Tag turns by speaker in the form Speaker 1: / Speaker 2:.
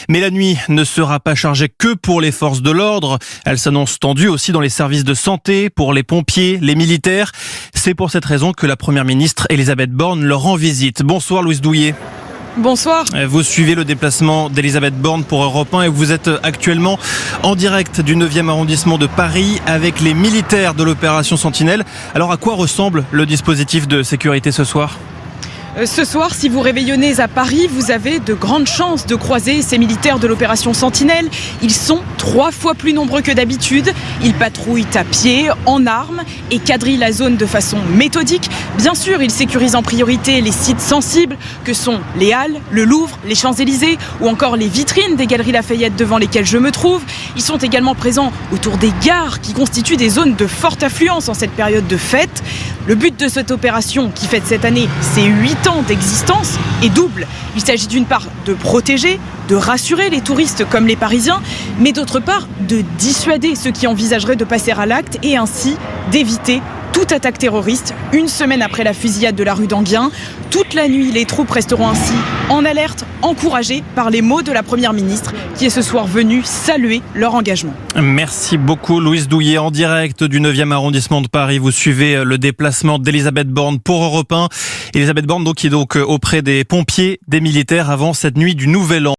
Speaker 1: Mais la nuit ne sera pas chargée que pour les forces de l'ordre. Elle s'annonce tendue aussi dans les services de santé, pour les pompiers, les militaires. C'est pour cette raison que la première ministre Elisabeth Borne leur rend visite. Bonsoir Louise Douillet.
Speaker 2: Bonsoir.
Speaker 1: Vous suivez le déplacement d'Elisabeth Borne pour Europe 1 et vous êtes actuellement en direct du 9e arrondissement de Paris avec les militaires de l'opération Sentinelle. Alors à quoi ressemble le dispositif de sécurité ce soir ?
Speaker 2: Ce soir, si vous réveillonnez à Paris, vous avez de grandes chances de croiser ces militaires de l'opération Sentinelle. Ils sont 3 fois plus nombreux que d'habitude. Ils patrouillent à pied, en armes et quadrillent la zone de façon méthodique. Bien sûr, ils sécurisent en priorité les sites sensibles que sont les Halles, le Louvre, les Champs-Élysées ou encore les vitrines des Galeries Lafayette devant lesquelles je me trouve. Ils sont également présents autour des gares qui constituent des zones de forte affluence en cette période de fête. Le but de cette opération qui fête cette année, c'est 8 ans d'existence est double. Il s'agit d'une part de protéger, de rassurer les touristes comme les Parisiens, mais d'autre part de dissuader ceux qui envisageraient de passer à l'acte et ainsi d'éviter toute attaque terroriste. Une semaine après la fusillade de la rue d'Enghien, toute la nuit, les troupes resteront ainsi en alerte, encouragées par les mots de la première ministre qui est ce soir venue saluer leur engagement.
Speaker 1: Merci beaucoup Louise Douillet en direct du 9e arrondissement de Paris. Vous suivez le déplacement d'Elisabeth Borne pour Europe 1. Elisabeth Borne qui est donc auprès des pompiers, des militaires avant cette nuit du Nouvel An.